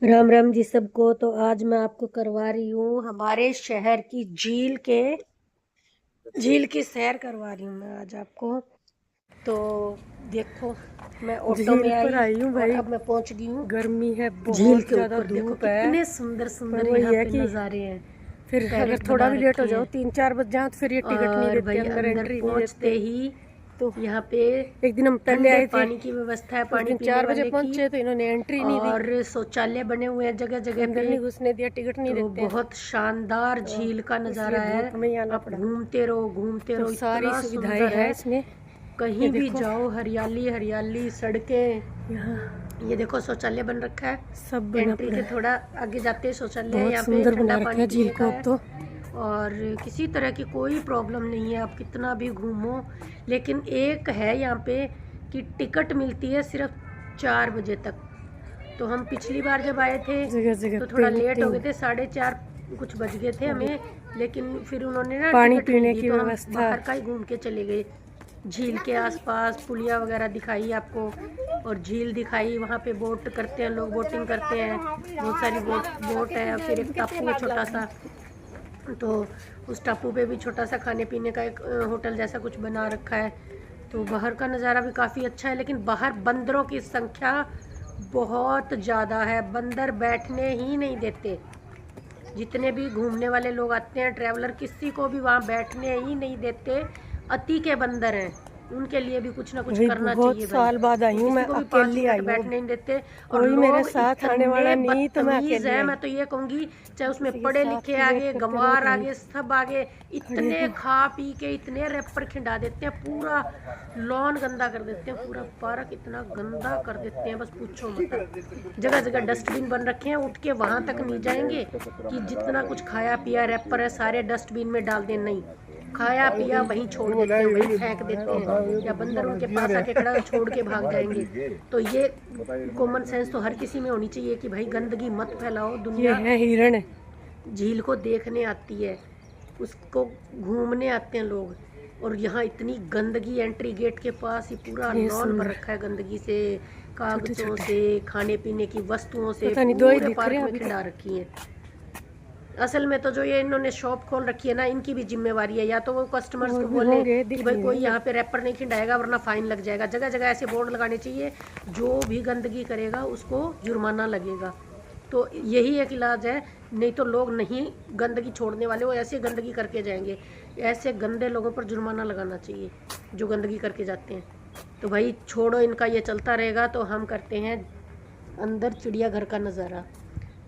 राम राम जी सबको। तो आज मैं आपको करवा रही हूँ हमारे शहर की झील की सैर करवा रही हूँ मैं आज आपको। तो देखो, मैं ऑटो झील में पर आई आई हूँ और भाई। अब मैं पहुंच गई हूँ गर्मी है, झील बहुत के ज्यादा ऊपर। देखो धूप है। कितने सुंदर पर सुंदर वही यहाँ है पे कि नज़ारे हैं। फिर अगर टेरेस थोड़ा बना भी लेट हो रखे जाओ, हैं 3-4 बज जाओ, तो फिर ये टिकट नहीं और देते, भाई अंदर अंदर एंट्री नहीं पहुंचते देते। ही तो यहाँ पे एक दिन हम पहले ठंडे आए थे, पानी की व्यवस्था है, उस पानी दिन पीने 4 बजे वाले की। पहुंचे तो इन्होंने एंट्री नहीं दी, और शौचालय बने हुए हैं जगह जगह अंदर पे। नहीं घुसने दिया, टिकट नहीं तो देते हैं। बहुत शानदार तो झील का इसलिए नज़ारा है। धूप में ही आना आप पड़ा। घूमते तो रहो, सारी इतना सुविधाएं सुंदर है है। इसमें। ये कहीं भी देखो, जाओ हरियाली हरियाली सड़कें। यहाँ ये देखो शौचालय बन रखा है। सब बना एंट्री पड़ा के है। थोड़ा आगे जाते हैं शौचालय है, बहुत यहाँ पे सुंदर ठंडा बना रखा पानी है झील पीने को का अब है। तो। और किसी तरह की कोई प्रॉब्लम नहीं है, आप कितना भी घूमो। लेकिन एक है यहाँ पे कि टिकट मिलती है सिर्फ 4 बजे तक। तो हम पिछली बार जब आए थे जगह जगह तो थोड़ा लेट हो पेंटिंग, गए थे, 4:30 कुछ बज गए थे हमें। लेकिन फिर उन्होंने ना पानी टिकट नहीं पीने दी, की तो हम व्यवस्था। बाहर का ही घूम के चले गए। झील के आसपास पुलिया वगैरह दिखाई आपको, और झील दिखाई। वहाँ पे बोट करते हैं लोग, बोटिंग करते हैं। बहुत सारी बोट है। फिर एक टापू है छोटा सा, तो उस टापू पे भी छोटा सा खाने पीने का एक होटल जैसा कुछ बना रखा है। तो बाहर का नज़ारा भी काफ़ी अच्छा है। लेकिन बाहर बंदरों की संख्या बहुत ज़्यादा है, बंदर बैठने ही नहीं देते। जितने भी घूमने वाले लोग आते हैं, ट्रैवलर, किसी को भी वहाँ बैठने ही नहीं देते। अति के बंदर हैं, उनके लिए भी कुछ ना कुछ भाई करना बहुत चाहिए भाई। साल बाद आई वो हूँ, किसी मैं को भी 5 अकेली मिनट आई हूँ। बैठने नहीं देते। और कोई मेरे लोग साथ आने वाला इतने नहीं, तो मैं बदतमीज अकेली हैं, आई। मैं तो ये कहूँगी, चाहे उसमें किसी के पढ़े साथ लिखे भी वेट आगे, करते रहो गंवार तो भाई आगे, सब आगे। खड़े इतने हो। खा पी के इतने रैपर खिंडा देते हैं, पूरा लॉन गंदा कर देते हैं, पूरा पार्क इतना गंदा कर देते हैं, बस पूछो मत। जगह जगह डस्टबिन बन रखे हैं, उठ के वहाँ तक नहीं जाएंगे कि जितना कुछ खाया पिया रैपर है सारे डस्टबिन में डाल दें। नहीं, खाया पिया वहीं छोड़ देते हैं, वहीं फेंक देते हैं, या बंदर उनके पास आके खड़ा है, छोड़ के भाग जाएंगे। तो ये कॉमन सेंस तो हर किसी में होनी चाहिए कि भाई गंदगी मत फैलाओ। ये दुनिया है हिरण। झील को देखने आती है, उसको घूमने आते हैं लोग, और यहाँ इतनी गंदगी, एंट्री गेट के पास ही पूरा ये लॉन भर सुंदर रखा है गंदगी से, छोटे कागजों छोटे, से, खाने पीने की वस्तुओं से, पता नहीं दो ही पूरे दिख रहे पार्क हैं में अभी खिंडा तक। रखी है। असल में तो जो ये इन्होंने शॉप खोल रखी है ना, इनकी भी जिम्मेवारी है। या तो वो कस्टमर्स और को भी बोले होंगे, कि दिख भाई नहीं कोई रहे यहाँ बस। पे रैपर नहीं खिंडाएगा वरना फाइन लग जाएगा। जगह जगह ऐसे बोर्ड लगाने चाहिए, जो भी गंदगी करेगा उसको जुर्माना लगेगा। तो यही एक इलाज है। नहीं तो लोग नहीं गंदगी छोड़ने वाले, वो ऐसे गंदगी करके जाएंगे। ऐसे गंदे लोगों पर जुर्माना लगाना चाहिए जो गंदगी करके जाते हैं। तो भाई छोड़ो, इनका ये चलता रहेगा। तो हम करते हैं अंदर चिड़ियाघर का नज़ारा।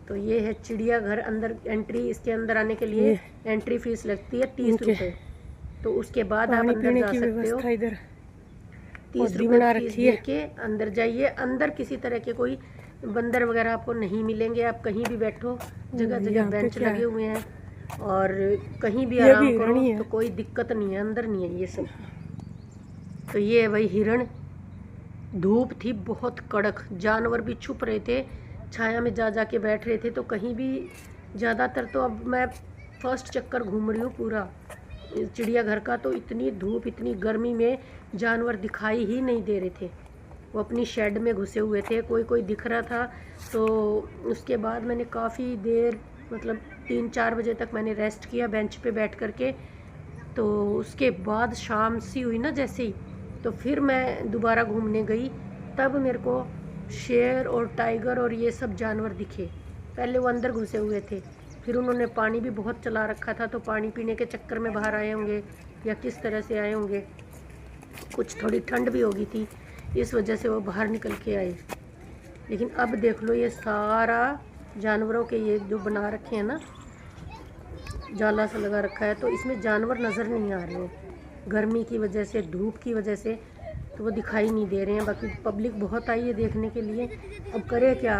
तो ये है चिड़ियाघर। अंदर एंट्री, इसके अंदर आने के लिए ये एंट्री फीस लगती है 30 इनके रुपये। तो उसके बाद आप पानी अंदर पीने जा की सकते हो। व्यवस्था इधर 30 पौधी रुपये बना फीस रखी दे है। के अंदर जाइए। अंदर किसी तरह के कोई बंदर वगैरह आपको नहीं मिलेंगे, आप कहीं भी बैठो, जगह जगह यहाँ पे बेंच क्या लगे है? हुए हैं, और कहीं भी ये भी आराम हिरण करो, ही तो है। कोई दिक्कत नहीं है। अंदर नहीं है ये सब। तो ये है भाई हिरण। धूप थी बहुत कड़क, जानवर भी छुप रहे थे, छाया में जा जा के बैठ रहे थे। तो कहीं भी, ज़्यादातर तो अब मैं फर्स्ट चक्कर घूम रही हूँ पूरा चिड़ियाघर का, तो इतनी धूप इतनी गर्मी में जानवर दिखाई ही नहीं दे रहे थे। वो अपनी शेड में घुसे हुए थे, कोई कोई दिख रहा था। तो उसके बाद मैंने काफ़ी देर, मतलब 3-4 बजे तक मैंने रेस्ट किया बेंच पे बैठ कर के। तो उसके बाद शाम सी हुई ना जैसे ही, तो फिर मैं दोबारा घूमने गई। तब मेरे को शेर और टाइगर और ये सब जानवर दिखे। पहले वो अंदर घुसे हुए थे, फिर उन्होंने पानी भी बहुत चला रखा था, तो पानी पीने के चक्कर में बाहर आए होंगे, या किस तरह से आए होंगे। कुछ थोड़ी ठंड भी हो गई थी, इस वजह से वो बाहर निकल के आए। लेकिन अब देख लो, ये सारा जानवरों के ये जो बना रखे हैं ना, जाला सा लगा रखा है, तो इसमें जानवर नज़र नहीं आ रहे हैं। गर्मी की वजह से, धूप की वजह से, तो वो दिखाई नहीं दे रहे हैं। बाकी पब्लिक बहुत आई है देखने के लिए। अब करे क्या,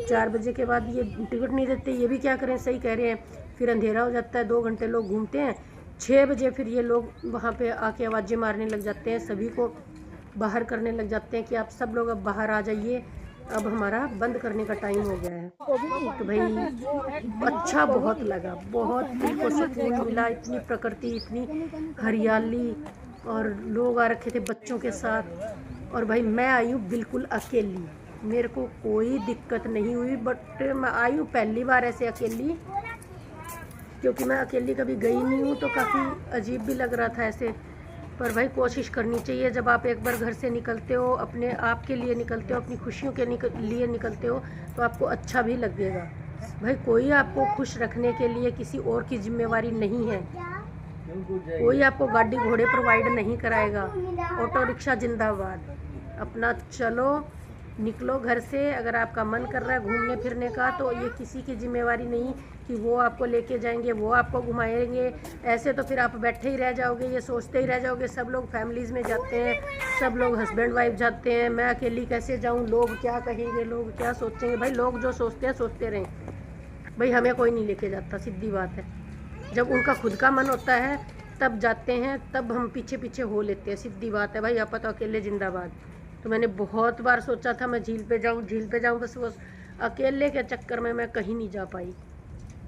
4 बजे के बाद ये टिकट नहीं देते, ये भी क्या करें। सही कह रहे हैं, फिर अंधेरा हो जाता है, 2 घंटे लोग घूमते हैं। 6 बजे फिर ये लोग वहाँ पे आके आवाज़ें मारने लग जाते हैं, सभी को बाहर करने लग जाते हैं कि आप सब लोग अब बाहर आ जाइए, अब हमारा बंद करने का टाइम हो गया है। तो भाई अच्छा बहुत लगा, बहुत दिल को सुकून मिला। इतनी प्रकृति, इतनी हरियाली, और लोग आ रखे थे बच्चों के साथ। और भाई मैं आई हूँ बिल्कुल अकेली, मेरे को कोई दिक्कत नहीं हुई, बट मैं आई हूँ पहली बार ऐसे अकेली, क्योंकि मैं अकेली कभी गई नहीं हूँ, तो काफ़ी अजीब भी लग रहा था ऐसे। पर भाई कोशिश करनी चाहिए, जब आप एक बार घर से निकलते हो, अपने आप के लिए निकलते हो, अपनी खुशियों के लिए निकलते हो, तो आपको अच्छा भी लगेगा। भाई कोई आपको खुश रखने के लिए किसी और की जिम्मेवारी नहीं है, कोई आपको गाड़ी घोड़े प्रोवाइड नहीं कराएगा। ऑटो रिक्शा जिंदाबाद। अपना चलो, निकलो घर से। अगर आपका मन कर रहा है घूमने फिरने का, तो ये किसी की जिम्मेवारी नहीं कि वो आपको लेके जाएंगे, वो आपको घुमाएंगे। ऐसे तो फिर आप बैठे ही रह जाओगे, ये सोचते ही रह जाओगे। सब लोग फैमिलीज़ में जाते हैं, सब लोग हस्बैंड वाइफ जाते हैं, मैं अकेली कैसे जाऊं, लोग क्या कहेंगे, लोग क्या सोचेंगे। भाई लोग जो सोचते हैं सोचते रहें, भाई हमें कोई नहीं लेके जाता, सीधी बात है। जब उनका खुद का मन होता है तब जाते हैं, तब हम पीछे पीछे हो लेते हैं, सीधी बात है भाई। आप तो अकेले जिंदाबाद। तो मैंने बहुत बार सोचा था मैं झील पे जाऊं, बस वो अकेले के चक्कर में मैं कहीं नहीं जा पाई,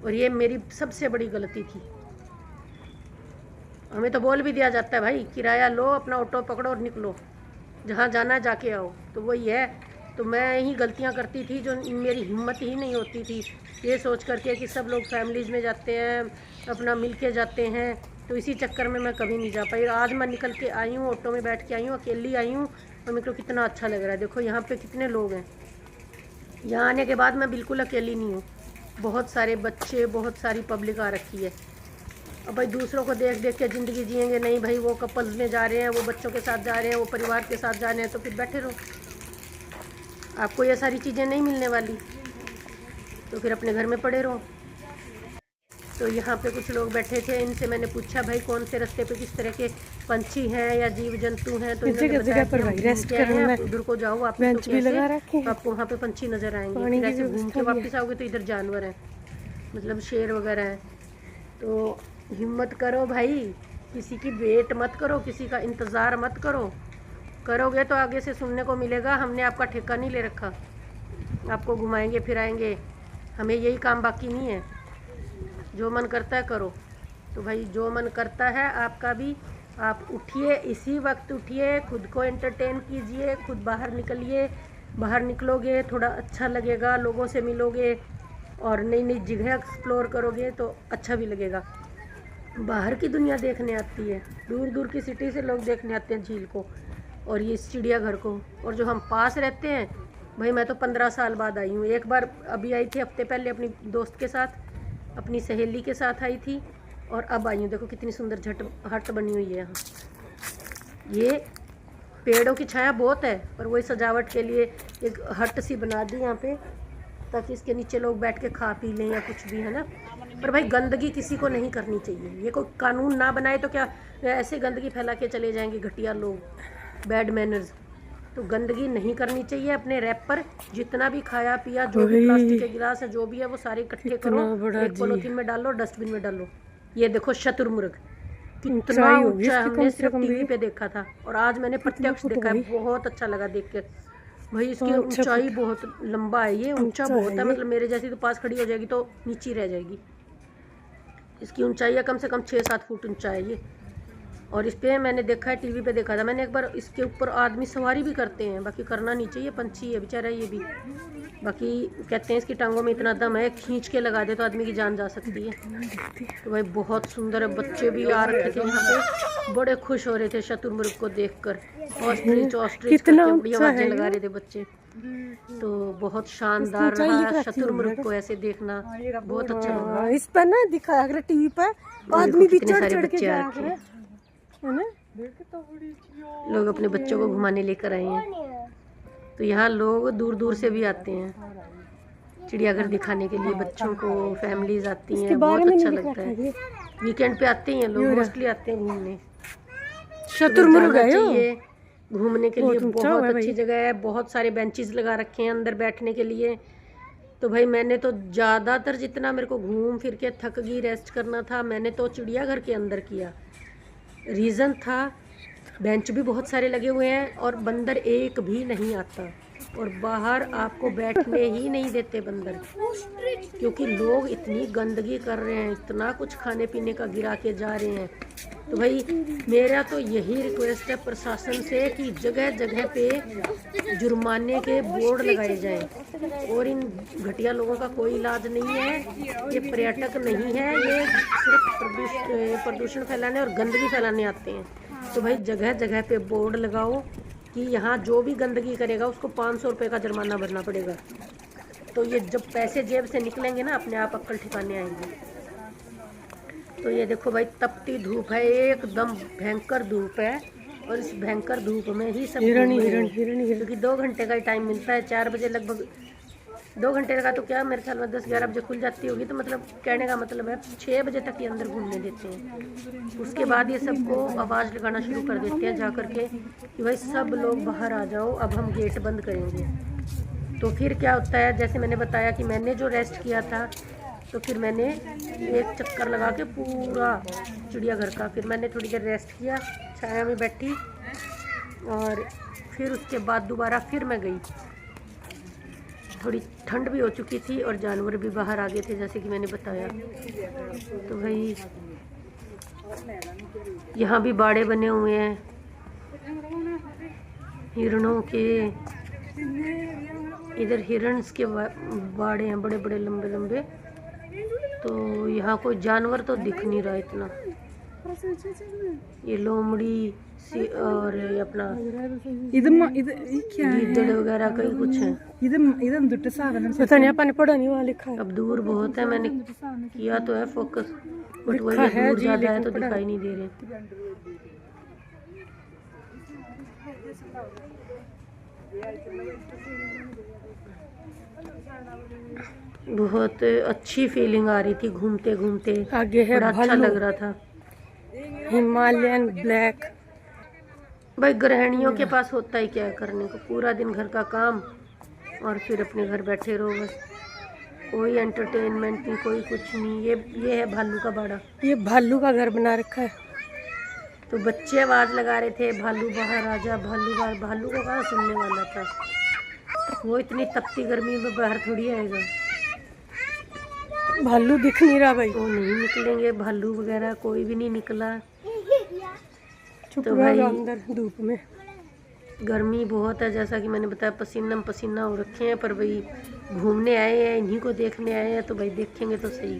और ये मेरी सबसे बड़ी गलती थी। हमें तो बोल भी दिया जाता है भाई किराया लो, अपना ऑटो पकड़ो और निकलो, जहाँ जाना है जाके आओ, तो वही है। तो मैं ही गलतियाँ करती थी, जो मेरी हिम्मत ही नहीं होती थी ये सोच करके कि सब लोग फैमिलीज़ में जाते हैं, अपना मिल के जाते हैं, तो इसी चक्कर में मैं कभी नहीं जा पाई। आज मैं निकल के आई हूँ, ऑटो में बैठ के आई हूँ, अकेली आई हूँ, और मेरे को कितना अच्छा लग रहा है। देखो यहाँ पे कितने लोग हैं। यहाँ आने के बाद मैं बिल्कुल अकेली नहीं हूँ, बहुत सारे बच्चे, बहुत सारी पब्लिक आ रखी है। अब भाई दूसरों को देख देख के ज़िंदगी जिएंगे नहीं भाई। वो कपल्स में जा रहे हैं, वो बच्चों के साथ जा रहे हैं, वो परिवार के साथ जा रहे हैं, तो फिर बैठे रहो, आपको ये सारी चीज़ें नहीं मिलने वाली, तो फिर अपने घर में पड़े रहो। तो यहाँ पे कुछ लोग बैठे थे, इनसे मैंने पूछा भाई कौन से रास्ते पे किस तरह के पंछी हैं या जीव जंतु हैं, तो इन्होंने बताया कि उधर को जाओ आप, तो आपको वहाँ पे पंछी नज़र आएंगे। फिर ऐसे घूम के वापस आओगे तो इधर जानवर हैं, मतलब शेर वगैरह हैं। तो हिम्मत करो भाई, किसी की वेट मत करो, किसी का इंतज़ार मत करो। करोगे तो आगे से सुनने को मिलेगा हमने आपका ठेका नहीं ले रखा, आपको घुमाएंगे फिराएंगे, हमें यही काम बाकी नहीं है। जो मन करता है करो। तो भाई जो मन करता है आपका भी, आप उठिए, इसी वक्त उठिए, खुद को एंटरटेन कीजिए, खुद बाहर निकलिए। बाहर निकलोगे थोड़ा अच्छा लगेगा, लोगों से मिलोगे और नई नई जगह एक्सप्लोर करोगे तो अच्छा भी लगेगा। बाहर की दुनिया देखने आती है, दूर दूर की सिटी से लोग देखने आते हैं झील को और ये चिड़ियाघर को। और जो हम पास रहते हैं, भाई मैं तो 15 साल बाद आई हूँ। एक बार अभी आई थी हफ्ते पहले अपनी दोस्त के साथ, अपनी सहेली के साथ आई थी, और अब आई हूँ। देखो कितनी सुंदर हट बनी हुई है यहाँ। ये पेड़ों की छाया बहुत है, पर वही सजावट के लिए एक हट सी बना दी यहाँ पे, ताकि इसके नीचे लोग बैठ के खा पी लें या कुछ भी, है ना। पर भाई गंदगी किसी को नहीं करनी चाहिए। ये कोई कानून ना बनाए तो क्या ऐसे गंदगी फैला के चले जाएंगे घटिया लोग, बैड मैनर्स। तो गंदगी नहीं करनी चाहिए। अपने रैप पर जितना भी खाया पिया, जो भी प्लास्टिक के गिलास है, जो भी है, वो सारे इकट्ठे करो, एक पॉलीथीन में डालो, डस्टबिन में डालो। ये देखो शतुरमुर्ग कितना ऊंचा, हमने सिर्फ टीवी पे देखा था और आज मैंने प्रत्यक्ष देखा है। बहुत अच्छा लगा देख कर भाई। इसकी ऊंचाई बहुत लंबा है, ये ऊंचा बहुत है, मतलब मेरे जैसी तो पास खड़ी हो जाएगी तो नीचे रह जाएगी। इसकी ऊंचाई है कम से कम 6-7 फुट ऊंचा है ये। और इस पे मैंने देखा है, टीवी पे देखा था मैंने एक बार। इसके ऊपर आदमी सवारी भी करते हैं, बाकी करना नहीं चाहिए, पंछी है बेचारा ये भी। बाकी कहते हैं इसकी टांगों में इतना दम है, खींच के लगा दे तो आदमी की जान जा सकती है। तो भाई बहुत सुंदर है। बच्चे भी आ रखे थे यहाँ पे, बड़े खुश हो रहे थे शतुरमुर्ग को देखकर। ऑस्ट्रिच करके बड़ी आवाजें लगा रहे थे बच्चे। तो बहुत शानदार रहा शतुरमुर्ग को ऐसे देखना, बहुत अच्छा लगा। इस पर ना दिखाया कर टीवी पर, आदमी भी चढ़ चढ़ के जाया कर, है ना। लोग अपने बच्चों को घुमाने लेकर आए हैं। तो यहाँ लोग दूर दूर से भी आते हैं चिड़ियाघर दिखाने के लिए, बच्चों को फैमिलीज आती हैं, बहुत अच्छा लगता है। वीकेंड पे आते हैं लोग, मोस्टली आते हैं घूमने। शतुरमुर्ग है घूमने के लिए बहुत अच्छी जगह है, बहुत सारे बेंचेस लगा रखे हैं अंदर बैठने के लिए। तो भाई मैंने तो ज़्यादातर जितना मेरे को घूम फिर के थक गई, रेस्ट करना था, मैंने तो चिड़ियाघर के अंदर किया। रीज़न था बेंच भी बहुत सारे लगे हुए हैं और बंदर एक भी नहीं आता, और बाहर आपको बैठने ही नहीं देते बंदर, क्योंकि लोग इतनी गंदगी कर रहे हैं, इतना कुछ खाने पीने का गिरा के जा रहे हैं। तो भाई मेरा तो यही रिक्वेस्ट है प्रशासन से कि जगह जगह पे जुर्माने के बोर्ड लगाए जाएं और इन घटिया लोगों का कोई इलाज नहीं है। ये पर्यटक नहीं है, ये सिर्फ प्रदूषण फैलाने और गंदगी फैलाने आते हैं। तो भाई जगह जगह पे बोर्ड लगाओ कि यहाँ जो भी गंदगी करेगा उसको 500 रुपये का जुर्माना भरना पड़ेगा। तो ये जब पैसे जेब से निकलेंगे ना अपने आप अक्ल ठिकाने आएंगे। तो ये देखो भाई तपती धूप है, एकदम भयंकर धूप है और इस भयंकर धूप में ही सब हिरण क्योंकि 2 घंटे का ही टाइम मिलता है। 4 बजे लगभग 2 घंटे का तो क्या मेरे ख्याल में 10-11 बजे खुल जाती होगी। तो मतलब कहने का मतलब है 6 बजे तक ये अंदर घूमने देते हैं। उसके बाद ये सबको आवाज़ लगाना शुरू कर देते हैं जा करके कि भाई सब लोग बाहर आ जाओ, अब हम गेट बंद करेंगे। तो फिर क्या होता है, जैसे मैंने बताया कि मैंने जो रेस्ट किया था तो फिर मैंने एक चक्कर लगा के पूरा चिड़ियाघर का, फिर मैंने थोड़ी देर रेस्ट किया, छाया में बैठी और फिर उसके बाद दोबारा फिर मैं गई। थोड़ी ठंड भी हो चुकी थी और जानवर भी बाहर आ गए थे जैसे कि मैंने बताया। तो भाई यहाँ भी बाड़े बने हुए हैं हिरणों के। इधर हिरन्स के बाड़े हैं बड़े बड़े लंबे लंबे। तो यहाँ कोई जानवर तो दिख नहीं रहा इतना। ये लोमड़ी और ये अपना गीदड़ वगैरह कई कुछ है। पता नहीं अपन पढ़ा नहीं, वहाँ लिखा है। अब दूर बहुत है, मैंने किया तो है फोकस बट वही दूर ज़्यादा है तो दिखाई नहीं दे रहे। बहुत अच्छी फीलिंग आ रही थी घूमते घूमते, आगे है बड़ा अच्छा लग रहा था। Himalayan black. भाई गृहिणियों के पास होता ही क्या है करने को, पूरा दिन घर का काम और फिर अपने घर बैठे रहो बस। कोई एंटरटेनमेंट नहीं, कोई कुछ नहीं। ये है भालू का बाड़ा। ये भालू का घर बना रखा है। तो बच्चे आवाज़ लगा रहे थे भालू बाहर आ जा, भालू बाहर। भालू को कहाँ सुनने वाला था, वो इतनी तपती गर्मी में बाहर थोड़ी आएगा। भालू दिख नहीं रहा भाई, वो नहीं निकलेंगे भालू वगैरह, कोई भी नहीं निकला। तो भाई अंदर धूप में गर्मी बहुत है जैसा कि मैंने बताया, पसीना पसीना हो रखे हैं। पर भाई घूमने आए हैं, इन्हीं को देखने आए हैं तो भाई देखेंगे तो सही।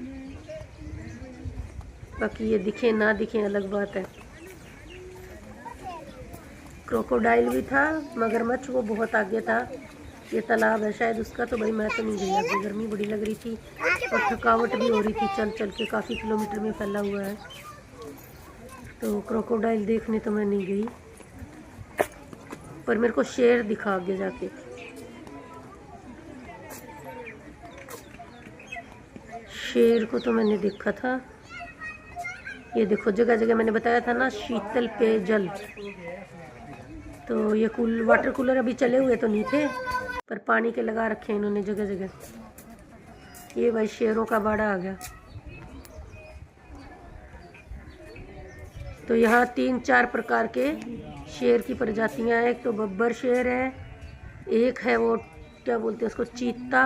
बाकी ये दिखे ना दिखे अलग बात है। क्रोकोडाइल भी था, मगरमच्छ वो बहुत आगे था। ये तालाब है शायद उसका। तो भाई मैं तो नहीं गई, अभी गर्मी बड़ी लग रही थी और थकावट भी हो रही थी चल चल के, काफ़ी किलोमीटर में फैला हुआ है। तो क्रोकोडाइल देखने तो मैं नहीं गई, पर मेरे को शेर दिखा आगे जाके। शेर को तो मैंने देखा था। ये देखो जगह जगह मैंने बताया था ना शीतल पेयजल। तो ये वाटर कूलर अभी चले हुए तो नहीं थे, पर पानी के लगा रखे हैं इन्होंने जगह जगह। ये भाई शेरों का बाड़ा आ गया। तो यहाँ 3-4 प्रकार के शेर की प्रजातियाँ हैं। एक तो बब्बर शेर है, एक है वो क्या बोलते हैं उसको, चीता,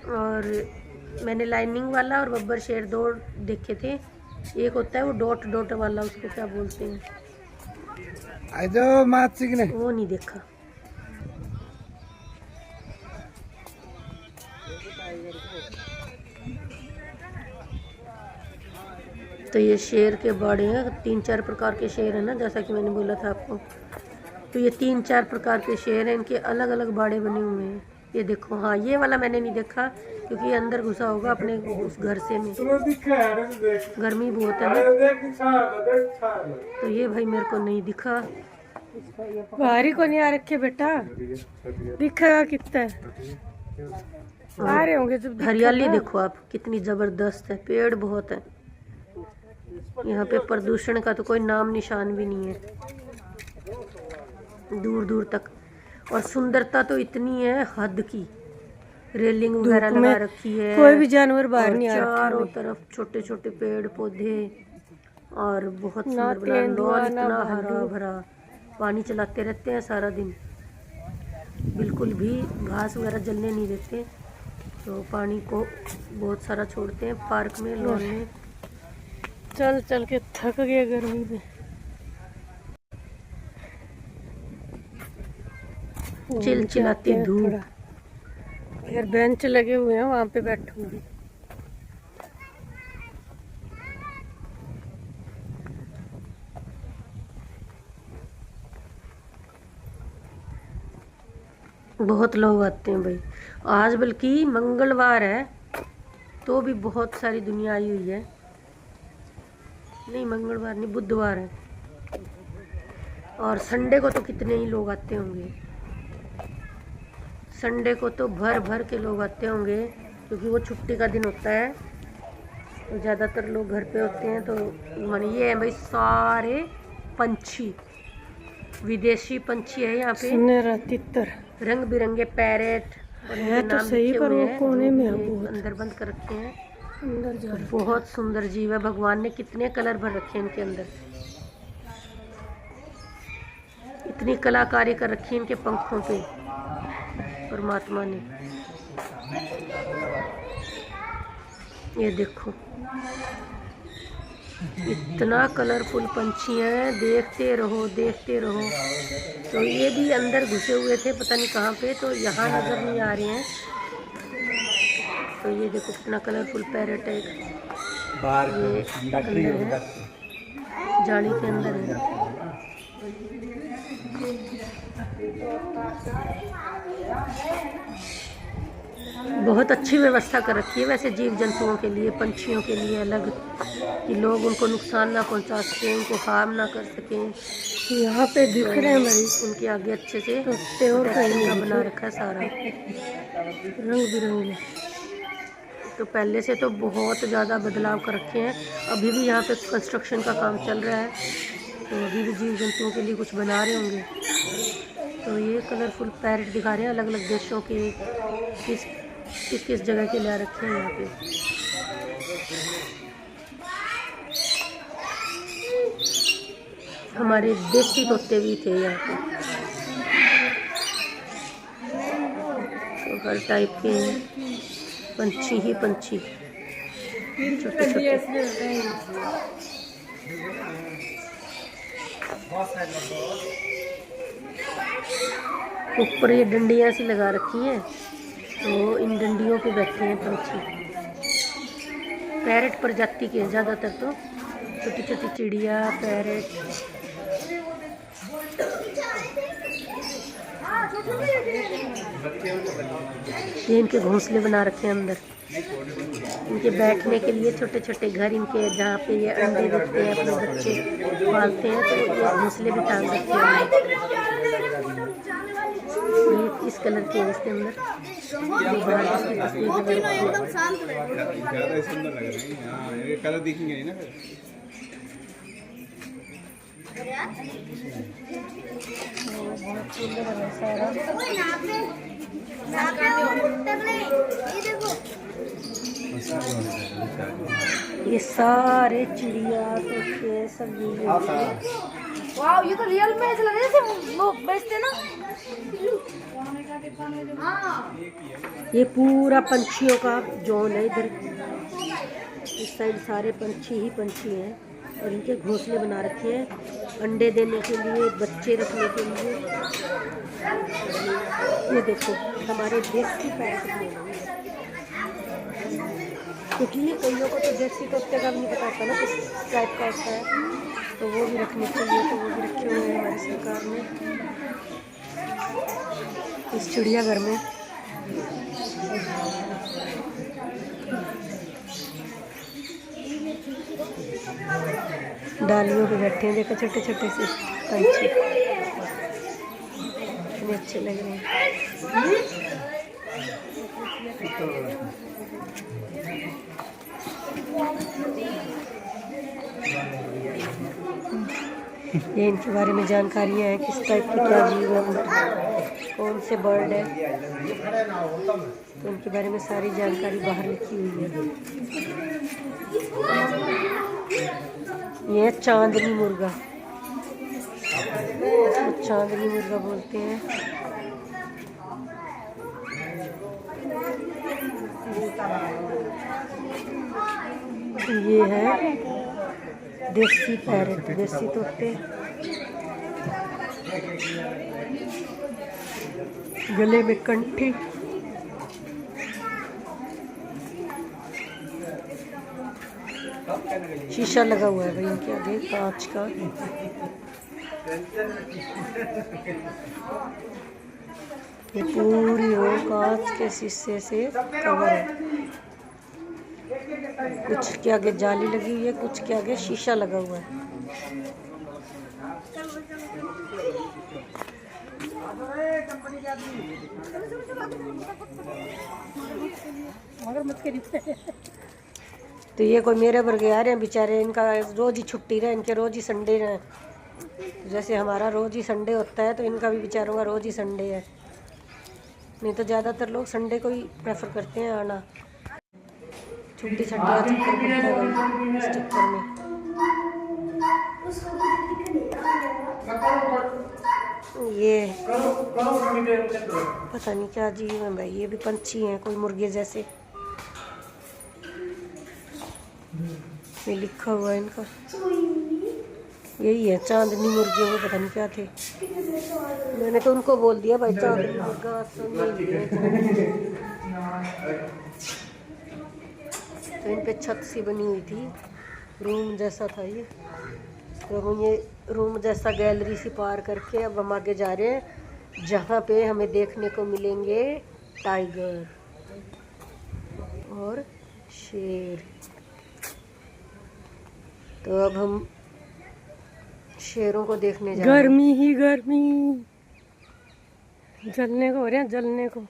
और मैंने लाइनिंग वाला और बब्बर शेर 2 देखे थे। एक होता है वो डॉट डॉट वाला, उसको क्या बोलते हैं, वो नहीं देखा। तो ये शेर के बाड़े हैं, 3-4 प्रकार के शेर हैं ना, जैसा कि मैंने बोला था आपको। तो ये 3-4 प्रकार के शेर हैं, इनके अलग अलग बाड़े बने हुए हैं। ये देखो, हाँ ये वाला मैंने नहीं देखा क्योंकि ये अंदर घुसा होगा अपने उस घर से में, गर्मी बहुत है ना। तो ये भाई मेरे को नहीं दिखा। बाहरी को नहीं आ रखे बेटा, दिखेगा कितना आ रहे होंगे जब। हरियाली देखो आप कितनी ज़बरदस्त है, पेड़ बहुत है यहाँ पे। प्रदूषण का तो कोई नाम निशान भी नहीं है दूर दूर तक। और सुंदरता तो इतनी है हद की, रेलिंग वगैरह लगा रखी है, कोई भी जानवर बाहर नहीं आ रहा। चारों तरफ छोटे छोटे पेड़ पौधे और बहुत सुंदर बना, लॉन इतना हरा भरा। पानी चलाते रहते हैं सारा दिन, बिल्कुल भी घास वगैरह जलने नहीं देते। तो पानी को बहुत सारा छोड़ते हैं पार्क में, लॉन में। चल चल के थक गए गर्मी में। चिलचिलाती धूप। थोड़ा फिर बेंच लगे हुए हैं, वहां पे बैठूंगी। बहुत लोग आते हैं भाई। आज बल्कि मंगलवार है तो भी बहुत सारी दुनिया आई हुई है। नहीं, मंगलवार नहीं, बुधवार है। और संडे को तो कितने ही लोग आते होंगे। संडे को तो भर भर के लोग आते होंगे, क्योंकि वो छुट्टी का दिन होता है तो ज़्यादातर लोग घर पे होते हैं। तो माने ये है भाई, सारे पंछी, विदेशी पंछी है यहाँ पे। सुनहरा तितर, रंग बिरंगे पैरेट है तो सही, पर वो कोने में है बहुत। अंदर बंद कर रखे हैं। अंदर जा बहुत सुंदर जीव है। भगवान ने कितने कलर भर रखे हैं इनके अंदर। इतनी कलाकारी कर रखी है इनके पंखों पे परमात्मा ने। ये देखो, इतना कलरफुल पंछी हैं, देखते रहो देखते रहो। तो ये भी अंदर घुसे हुए थे, पता नहीं कहाँ पे, तो यहाँ नजर नहीं आ रहे हैं। तो ये देखो कितना कलरफुल पैरेट है। ये अंदर है, जाली के अंदर है। बहुत अच्छी व्यवस्था कर रखी है वैसे जीव जंतुओं के लिए, पंछियों के लिए अलग, कि लोग उनको नुकसान ना पहुंचा सकें, उनको हार्म ना कर सकें। यहाँ पे दिख रहे हैं भाई, उनके आगे अच्छे से और का बना रखा है सारा, रंग बिरंगे। तो पहले से तो बहुत ज़्यादा बदलाव कर रखे हैं। अभी भी यहाँ पे कंस्ट्रक्शन का काम चल रहा है, तो अभी भी जीव जंतुओं के लिए कुछ बना रहे होंगे। तो ये कलरफुल पैरेट दिखा रहे हैं, अलग अलग देशों के, किस जगह के ला रखे हैं यहाँ पे। हमारे देसी तोते भी थे यहाँ पे, तो हर टाइप के पंछी ही पंछी, छोटे छोटे। ऊपर ये डंडियाँ सी लगा रखी हैं, तो इन डंडियों पे बैठे हैं पंछी। पैरेट प्रजाति के ज़्यादातर, तो छोटी छोटी चिड़िया, पैरेट। ये इनके घोंसले बना रखे हैं अंदर, इनके बैठने के लिए छोटे छोटे घर इनके, जहाँ पे ये अंडे देते हैं, अपने बच्चे पालते हैं। तो ये घोंसले भी टांग रखे हैं। ये इस कलर के है इसके अंदर, जो बाहर इसकी तस्वीर ज़्यादा सुंदर लग रही है। हाँ, ये कलर दिखेंगे ना फिर। ये सारे चिड़िया तोते सब ये। वाह, ये तो रियल में ऐसा लग रहा है वो बेचते ना। ये पूरा पंछियों का जोन है इधर। इस साइड सारे पंछी ही पंछी हैं, और इनके घोंसले बना रखे हैं अंडे देने के लिए, बच्चे रखने के लिए। ये देखो हमारे देसी पैरेट, क्योंकि कईयों को तो देसी तोते का भी नहीं पता होता ना किस टाइप का होता है, तो वो भी रखने के लिए, तो वो भी रखे हुए हैं हमारी सरकार ने इस चिड़ियाघर में। डालियों पे बैठे हैं, देखो छोटे छोटे से पंछी, कितने अच्छे लग रहे हैं। ये इनके बारे में जानकारियाँ हैं, किस टाइप के क्या जीव है अंदर, कौन से बर्ड है, तो उनके बारे में सारी जानकारी बाहर लिखी हुई है। ये चांदनी मुर्गा, इसको चांदनी मुर्गा बोलते हैं। ये है देसी पैरेट, देसी तोते, गले में कंठी, शीशा लगा हुआ है भाई इनके आगे कांच का। ये पूरी रो कांच के शीशे से कवर है। कुछ के आगे जाली लगी हुई है, कुछ के आगे शीशा लगा हुआ है। तो ये कोई मेरे वर्गे आ रहे हैं बेचारे, इनका रोज ही छुट्टी रहे, इनके रोज ही संडे रहे। जैसे हमारा रोज ही संडे होता है तो इनका भी बेचारों का रोज ही संडे है। नहीं तो ज़्यादातर लोग संडे को ही प्रेफर करते हैं आना। छुट्टी छट्टी का चक्कर पड़ता है भाई, इस चक्कर में। ये पता नहीं क्या जीव है भाई, ये भी पंछी हैं कोई मुर्गे जैसे। ये लिखा हुआ है इनका, यही है चांदनी मुर्गे, वो पता नहीं क्या थे। मैंने तो उनको बोल दिया भाई चांदनी मुर्गा तो इन पे छत सी बनी हुई थी, रूम जैसा था ये। तो हम ये रूम जैसा गैलरी सी पार करके अब हम आगे जा रहे हैं जहाँ पे हमें देखने को मिलेंगे टाइगर और शेर। तो अब हम शेरों को देखने जा रहे हैं। गर्मी ही गर्मी, जलने को हो रहे हैं, जलने को।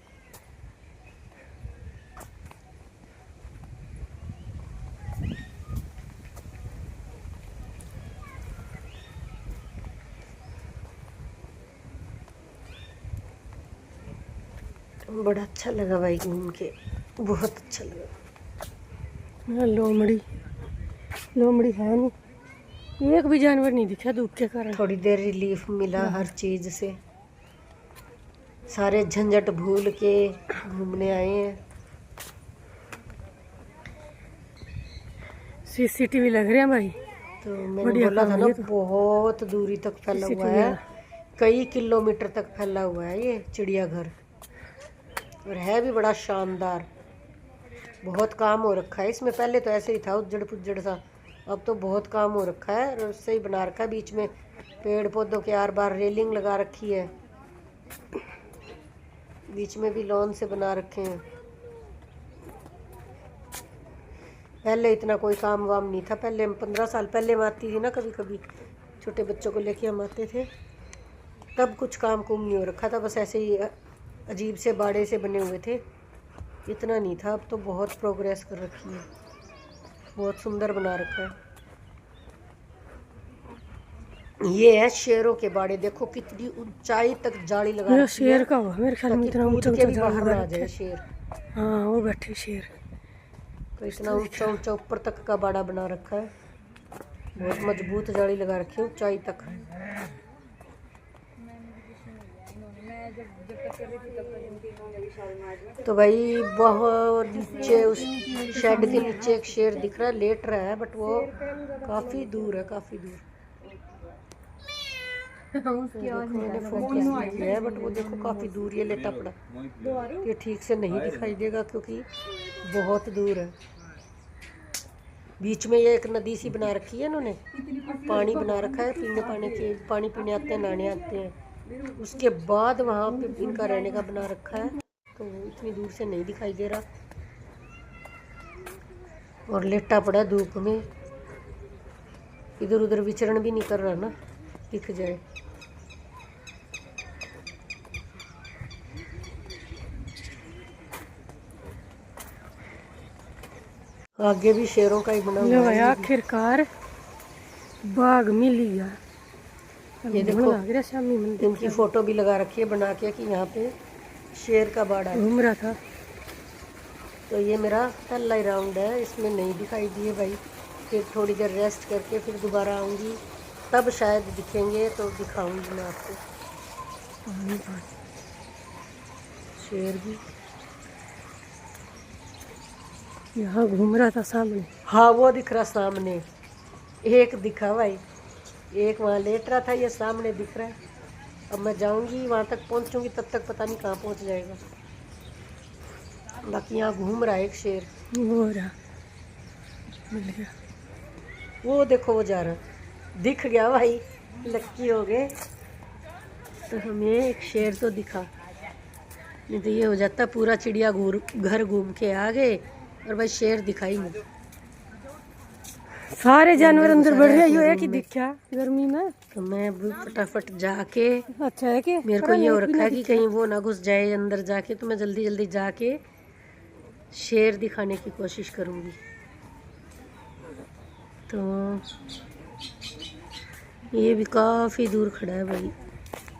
बड़ा अच्छा लगा भाई घूम के, बहुत अच्छा लगा। लोमड़ी, लोमड़ी है नहीं, एक भी जानवर नहीं दिखा धूप के कारण। थोड़ी देर रिलीफ मिला हर चीज से, सारे झंझट भूल के घूमने आए हैं। सीसीटीवी लग रहे हैं भाई। तो मैंने बोला था ना बहुत दूरी तक फैला हुआ है, कई किलोमीटर तक फैला हुआ है ये चिड़ियाघर, और है भी बड़ा शानदार। बहुत काम हो रखा है इसमें, पहले तो ऐसे ही था उजड़ पुजड़ सा, अब तो बहुत काम हो रखा है और उससे ही बना रखा है। बीच में पेड़ पौधों के आर बार रेलिंग लगा रखी है, बीच में भी लॉन से बना रखे हैं। पहले इतना कोई काम वाम नहीं था, पहले हम 15 साल पहले हम आती थी ना, कभी कभी छोटे बच्चों को लेके हम आते थे, तब कुछ काम कुम नहीं हो रखा था, बस ऐसे ही अजीब से बाड़े से बने हुए थे, इतना नहीं था। अब तो बहुत प्रोग्रेस कर रखी है, बहुत सुंदर बना रखा है। ये है शेरों के बाड़े, देखो कितनी ऊंचाई तक जाली लगा रखी है। शेर का हुआ मेरे ख्याल में, इतना ऊंचा ऊंचा बाहर आ जाए शेर। हाँ वो बैठे शेर, तो इतना ऊंचा ऊंचा ऊपर तक का बाड़ा बना रखा है, बहुत मजबूत जाली लगा रखी है ऊंचाई तक। तो भाई बहुत नीचे उस शेड के नीचे एक शेर दिख रहा है, लेट रहा है, बट वो काफी दूर है, काफी दूर। मैंने फोकस नहीं किया है, बट वो देखो काफी दूर ये लेटा पड़ा, ये ठीक से नहीं दिखाई देगा क्योंकि बहुत दूर है। बीच में ये एक नदी सी बना रखी है इन्होंने, पानी बना रखा है, पीने पानी के पानी पीने आते हैं, नहाने आते हैं। उसके बाद वहाँ पे इनका रहने का बना रखा है, तो इतनी दूर से नहीं दिखाई दे रहा, और लेटा पड़ा धूप में, इधर उधर विचरण भी नहीं कर रहा ना, दिख जाए। आगे भी शेरों का ही बना हुआ है। आखिरकार बाघ मिल गया। ये देखो इनकी फोटो भी लगा रखी है बना के कि यहाँ पे शेर का बाड़ा घूम रहा था। तो ये मेरा पहला ही राउंड है, इसमें नहीं दिखाई दिए भाई, फिर थोड़ी देर रेस्ट करके फिर दोबारा आऊँगी, तब शायद दिखेंगे तो दिखाऊंगी मैं आपको। शेर भी यहाँ घूम रहा था सामने, हाँ वो दिख रहा सामने, एक दिखा भाई, एक वहाँ लेट रहा था, ये सामने दिख रहा है। अब मैं जाऊंगी वहाँ तक, पहुँचूंगी तब तक पता नहीं कहाँ पहुँच जाएगा। बाकी यहाँ घूम रहा है एक शेर, वो रहा, मिल गया। वो देखो वो जा रहा, दिख गया भाई, लक्की हो गए। तो हमें एक शेर तो दिखा, नहीं तो ये हो जाता पूरा चिड़िया घर घूम के आ गए और भाई शेर दिखाई नहीं। सारे जानवर अंदर बढ़ रहे, यो एक ही दिखा गर्मी में। तो मैं भी फटाफट जाके, अच्छा है कि मेरे को ये हो रखा है कि कहीं वो ना घुस जाए अंदर जाके, तो मैं जल्दी जल्दी जाके शेर दिखाने की कोशिश करूँगी। तो ये भी काफ़ी दूर खड़ा है भाई,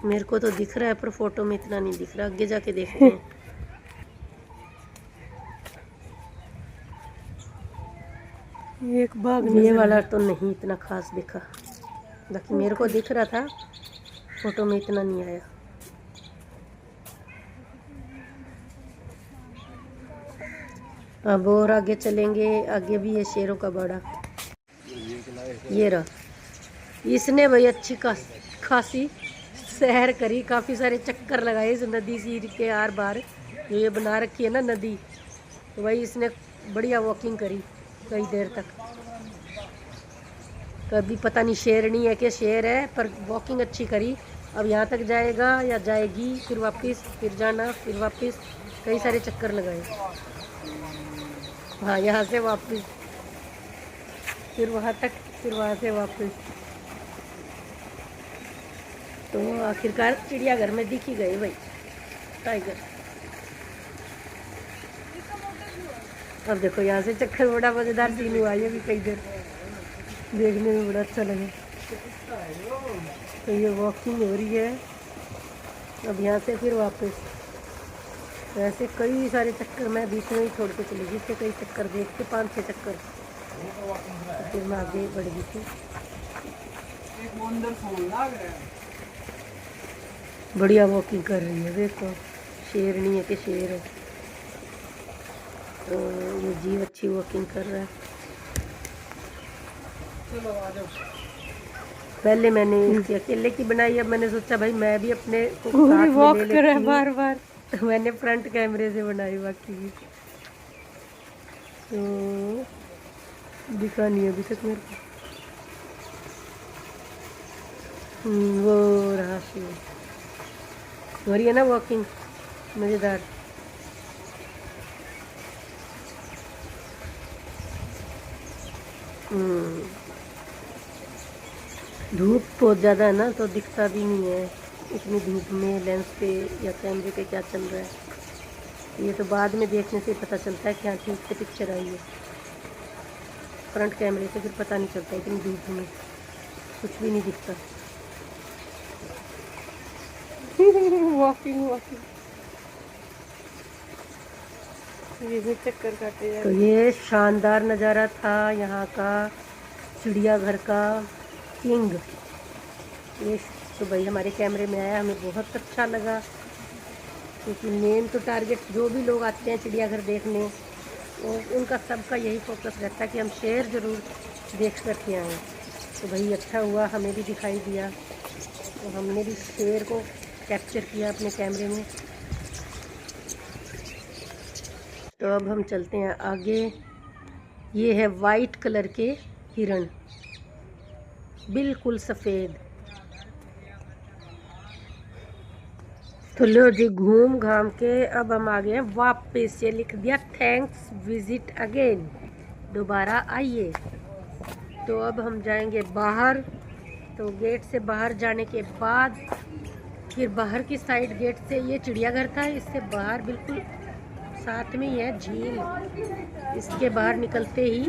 मेरे को तो दिख रहा है पर फोटो में इतना नहीं दिख रहा, आगे जाके देखते हैं। एक बाग ये वाला तो नहीं इतना खास दिखा, बाकी मेरे को दिख रहा था, फोटो में इतना नहीं आया। अब और आगे चलेंगे, आगे भी है शेरों का बड़ा। ये रहा, इसने भाई अच्छी खासी सैर करी, काफ़ी सारे चक्कर लगाए इस नदी सी के आर बार, जो ये बना रखी है ना नदी, तो भाई इसने बढ़िया वॉकिंग करी कई देर तक। कभी पता नहीं शेरनी है कि शेर है, पर वॉकिंग अच्छी करी। अब यहाँ तक जाएगा या जाएगी, फिर वापस, फिर जाना, फिर वापस, कई सारे चक्कर लगाए। हाँ, यहाँ से वापस, फिर वहाँ तक, फिर वहाँ से वापस। तो आखिरकार चिड़ियाघर में दिख ही गए भाई टाइगर। अब देखो यहाँ से चक्कर, बड़ा मज़ेदार सीन हुआ, ये भी कई देर देखने में बड़ा अच्छा लगा। तो ये वॉकिंग हो रही है, अब यहाँ से फिर वापस, ऐसे कई सारे चक्कर मैं बीच में ही छोड़ के चली गई, कई चक्कर देख के 5-6 चक्कर, तो फिर मैं आगे बढ़ गई थी। बढ़िया वॉकिंग कर रही है, देखो शेर नहीं है कि शेर है। तो ये जीव अच्छी वॉकिंग कर रहा है। पहले मैंने इसकी अकेले की बनाई, अब मैंने सोचा भाई मैं भी अपने को साथ वॉक में ले कर रहा है लेती हूँ। बार बार। तो मैंने फ्रंट कैमरे से बनाई बाकी की, तो दिखा नहीं अभी तक मेरे को। वो रहा शेर, हो रही है ना वॉकिंग मज़ेदार। धूप बहुत ज़्यादा है ना, तो दिखता भी नहीं है इतनी धूप में लेंस पे या कैमरे पे क्या चल रहा है। ये तो बाद में देखने से पता चलता है कि हाँ ठीक से पिक्चर आई है। फ्रंट कैमरे से फिर पता नहीं चलता, इतनी धूप में कुछ भी नहीं दिखता। वॉकिंग वॉकिंग, ये भी चक्कर काटे जा तो रहे। ये शानदार नज़ारा था यहाँ का चिड़ियाघर का किंग। ये तो भाई हमारे कैमरे में आया, हमें बहुत अच्छा लगा, क्योंकि मेन तो टारगेट जो भी लोग आते हैं चिड़ियाघर देखने, तो उनका सबका यही फोकस रहता है कि हम शेर ज़रूर देख कर के आएँ। तो भाई अच्छा हुआ, हमें भी दिखाई दिया, तो हमने भी शेर को कैप्चर किया अपने कैमरे में। तो अब हम चलते हैं आगे। ये है वाइट कलर के हिरण, बिल्कुल सफ़ेद। तो लो जी, घूम घाम के अब हम आ गए हैं वापस। ये लिख दिया थैंक्स विजिट अगेन, दोबारा आइए। तो अब हम जाएंगे बाहर। तो गेट से बाहर जाने के बाद फिर बाहर की साइड गेट से ये चिड़ियाघर था, इससे बाहर बिल्कुल साथ में ही है झील। इसके बाहर निकलते ही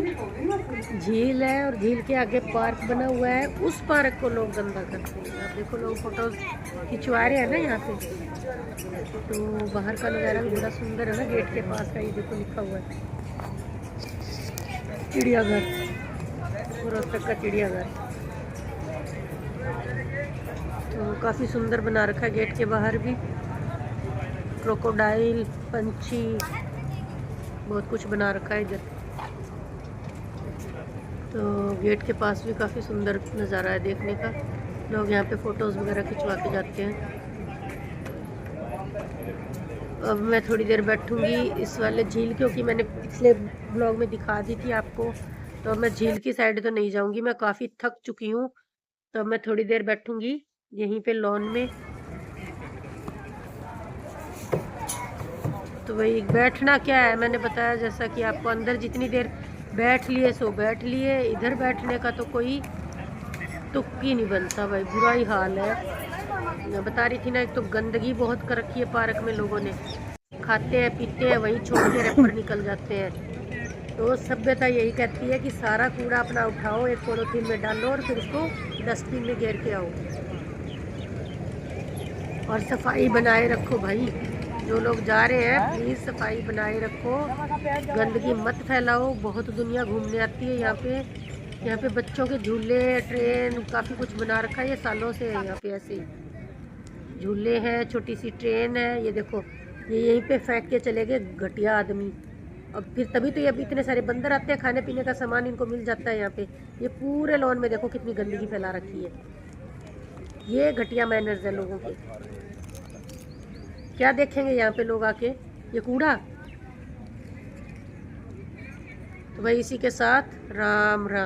झील है, और झील के आगे पार्क बना हुआ है। उस पार्क को लोग गंदा करते हैं। आप देखो लोग फोटोज खिंचवा रहे हैं ना यहाँ पे। तो बाहर का नज़ारा भी बड़ा सुंदर है ना, गेट के पास का। ये देखो लिखा हुआ है चिड़ियाघर, रोहतक का चिड़ियाघर। तो काफ़ी सुंदर बना रखा है गेट के बाहर भी, क्रोकोडाइल, पंछी, बहुत कुछ बना रखा है इधर। तो गेट के पास भी काफ़ी सुंदर नज़ारा है देखने का। लोग यहाँ पे फ़ोटोज़ वगैरह खिंचवा के जाते हैं। अब मैं थोड़ी देर बैठूंगी इस वाले झील, क्योंकि मैंने पिछले ब्लॉग में दिखा दी थी आपको। तो मैं झील की साइड तो नहीं जाऊंगी, मैं काफ़ी थक चुकी हूँ। तो मैं थोड़ी देर बैठूंगी यहीं पे लॉन में। तो वही बैठना क्या है, मैंने बताया जैसा कि आपको, अंदर जितनी देर बैठ लिए सो बैठ लिए। इधर बैठने का तो कोई तुक ही नहीं बनता भाई, बुरा ही हाल है। मैं बता रही थी ना, एक तो गंदगी बहुत कर रखी है पार्क में, लोगों ने खाते हैं पीते हैं वहीं छोड़ के रेपर निकल जाते हैं। तो सभ्यता यही कहती है कि सारा कूड़ा अपना उठाओ, एक पॉलीथीन में डालो और फिर उसको डस्टबिन में घेर के आओ। और सफाई बनाए रखो भाई, जो लोग जा रहे हैं प्लीज़ सफाई बनाए रखो, गंदगी मत फैलाओ। बहुत दुनिया घूमने आती है यहाँ पे। यहाँ पे बच्चों के झूले, ट्रेन, काफ़ी कुछ बना रखा है, ये सालों से है यहाँ पे ऐसे झूले हैं, छोटी सी ट्रेन है। ये देखो, ये यहीं पे फेंक के चले गए घटिया आदमी। अब फिर तभी तो ये अभी इतने सारे बंदर आते हैं, खाने पीने का सामान इनको मिल जाता है यहाँ पे। ये पूरे लॉन में देखो कितनी गंदगी फैला रखी है। ये घटिया मैनर्स है लोगों के। क्या देखेंगे यहाँ पे लोग आके, ये कूड़ा। तो भाई इसी के साथ राम राम।